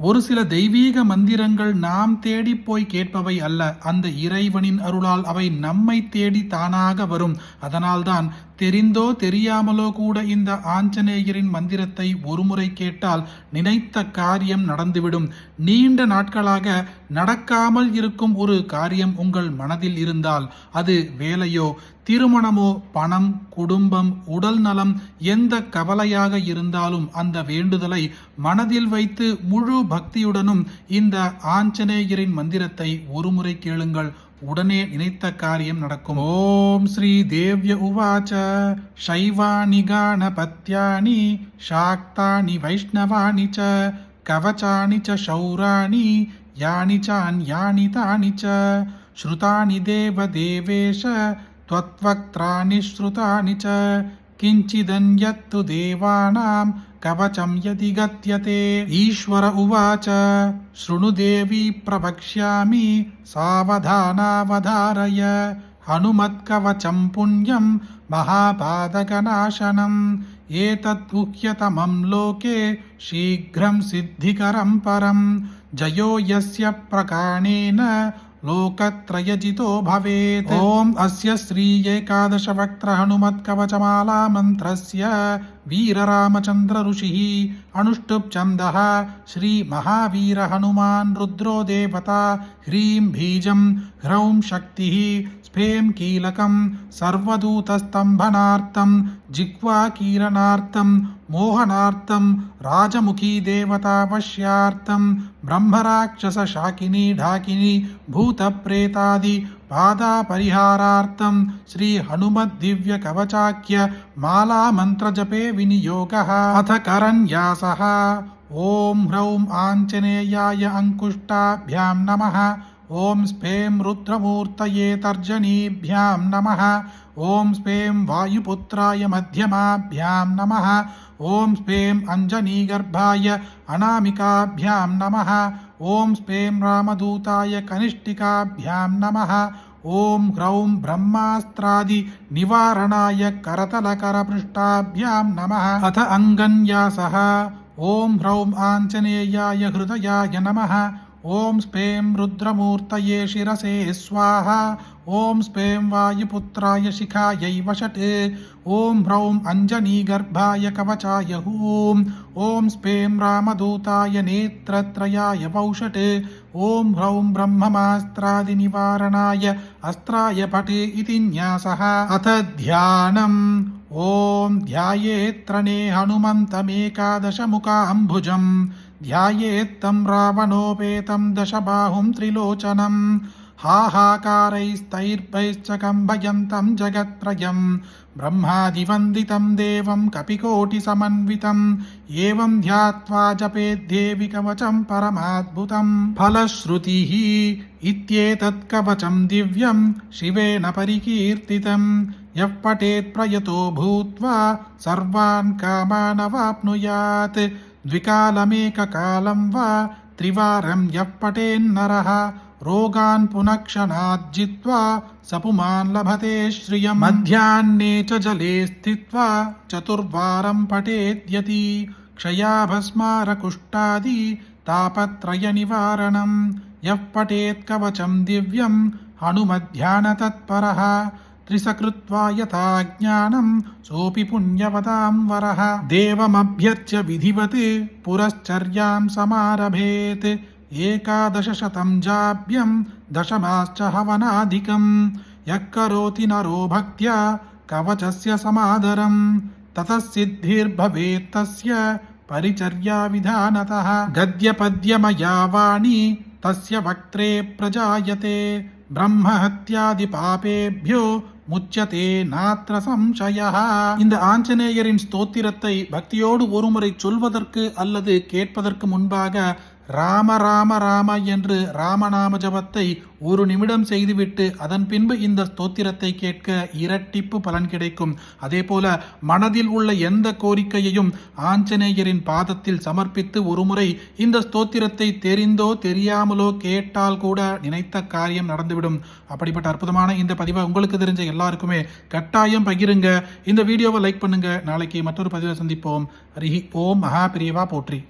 ஒரு சில தெய்வீக மந்திரங்கள் நாம் தேடி போய் கேட்பவை அல்ல, அந்த இறைவனின் அருளால் அவை நம்மை தேடி தானாக வரும். அதனால்தான் தெரிந்தோ தெரியாமலோ கூட இந்த ஆஞ்சநேயரின் மந்திரத்தை ஒருமுறை கேட்டால் நினைத்த காரியம் நடந்துவிடும். நீண்ட நாட்களாக நடக்காமல் இருக்கும் ஒரு காரியம் உங்கள் மனதில் இருந்தால், அது வேலையோ திருமணமோ பணம் குடும்பம் உடல் நலம் எந்த கவலையாக இருந்தாலும் அந்த வேண்டுதலை மனதில் வைத்து முழு பக்தியுடனும் இந்த ஆஞ்சநேயரின் மந்திரத்தை ஒருமுறை கேளுங்கள். உடனே நினைத்த காரியம் நடக்கும். ஓம் ஸ்ரீ தேவ்ய உவாச்ச சைவாணி காணபத்யானி சாக்தானி வைஷ்ணவானி ச கவச்சானி ச சௌராணி யானி சான்யானி தானி ச ஸ்ருதானி தேவ தேவேஷ त्वत्वक्त्राणि श्रुतानि च किञ्चिदन्यत्तु देवानां कवचं यदि गत्यते. ईश्वर उवाच शृणु देवी प्रवक्ष्यामि सावधानावधारय हनुमत्कवचं पुण्यं महापादकनाशनम् एतत् गुह्यतमं लोके शीघ्रं सिद्धिकरं परं जयो यस्य प्रकाणेन लोकत्रयजितो भवेत्. ओम अस्य श्री एकादश वक्त्र हनुमत् कवचमाला मंत्रस्य वीररामचंद्र ऋषिः अनुष्टुप् छन्दः श्री महावीर हनुमान् रुद्रो देवता ह्रीं बीजं ह्रौं शक्तिः स्फें कीलकं सर्वदूतस्तंभनार्थं जिह्वाकीरणार्थं मोहनार्थं राजमुखी देवता वश्यार्थं ब्रह्मराक्षस शाकिनी ढाकिनी भूतप्रेतादि बाधा परिहारार्थं श्री हनुमद् दिव्य कवचाख्य माला मंत्र जपे विनियोगः. अथ करन्यासः. ओम ह्रौं आञ्जनेयाय अंकुष्टाभ्यां नमः. ओम स्फें रुद्रमूर्तये तर्जनीभ्यां नमः. ओम स्फें वायुपुत्राय मध्यमाभ्यां नमः. ओम स्फें अंजनीगर्भाय अनामिकाभ्यां नमः. ओम स्फें रामदूताय कनिष्ठिकाभ्यां नमः. ओम ह्रौं ब्रह्मास्त्रादि निवारणाय करतलकरपृष्ठाभ्यां नमः. अथ अंगन्यासः. ओम ह्रौं आञ्जनेयाय हृदयाय नमः. ओम स्फें रुद्रमूर्तये शिरसे स्वाहा. ओम स्फें वायुपुत्राय शिखायै वषट्. ओम ह्रौं अंजनीगर्भाय कवचाय हूं. ओम स्फें रामदूताय नेत्रत्रयाय वौषट्. ओम ह्रौं ब्रह्ममास्त्रादि निवारणाय अस्त्राय पट् इति न्यासः. अथ ध्यानम्. ओम ध्यायेत्रणे हनुमन्तमेकादशमुखाम्भुजम् ध्यायेत्तं रावणोपेतं दशबाहुं त्रिलोचनं हाहाकारैस्तैर्भैश्च कम्भयन्तं जगत्त्रयं ब्रह्मादिवन्दितं देवं कपिकोटिसमन्वितं एवं ध्यात्वा जपेद्देवि कवचं परमाद्भुतं. फलश्रुतिः इत्येतत् कवचं दिव्यं शिवेन परिकीर्तितं यः पठेत् प्रयतो भूत्वा सर्वान् कामान् अवाप्नुयात्. द्विकालमेककालं वा त्रिवारं यः पठेन्नरः रोगान् पुनक्षणात् जित्वा स पुमान् लभते श्रियम्. मध्याह्ने च जले स्थित्वा चतुर्वारं पठेद्यति क्षयाभस्मारकुष्ठादि तापत्रयनिवारणं यः पठेत् कवचं दिव्यं हनुमध्यानतत्परः त्रिसकृत्वा यथा ज्ञानं सोऽपि पुण्यवतां वरः. देवमभ्यर्च्य विधिवत् पुरश्चर्यां समारभेत् एकादशशतं जाभ्यं दशमाश्च हवनाधिकं यः करोति नरो भक्त्या कवचस्य समादरं ततः सिद्धिर्भवेत् तस्य परिचर्या विधानतः. गद्यपद्यमया वाणी तस्य वक्त्रे प्रजायते ब्रह्महत्यादि पापेभ्यो முச்சதே நாத்ர சம்சயः. இந்த ஆஞ்சநேயரின் ஸ்தோத்திரத்தை பக்தியோடு ஒருமுறை சொல்வதற்கு அல்லது கேட்பதற்கு முன்பாக ராம ராம ராம என்று ராமநாம ஜபத்தை ஒரு நிமிடம் செய்துவிட்டு அதன் பின்பு இந்த ஸ்தோத்திரத்தை கேட்க இரட்டிப்பு பலன் கிடைக்கும். அதே போல மனதில் உள்ள எந்த கோரிக்கையையும் ஆஞ்சநேயரின் பாதத்தில் சமர்ப்பித்து ஒருமுறை இந்த ஸ்தோத்திரத்தை தெரிந்தோ தெரியாமலோ கேட்டால் கூட நினைத்த காரியம் நடந்துவிடும். அப்படிப்பட்ட அற்புதமான இந்த பதிவை உங்களுக்கு தெரிஞ்ச எல்லாருக்குமே கட்டாயம் பகிருங்க. இந்த வீடியோவை லைக் பண்ணுங்க. நாளைக்கு மற்றொரு பதிவை சந்திப்போம். ஹரி ஓம். மகா பிரியவா போற்றி.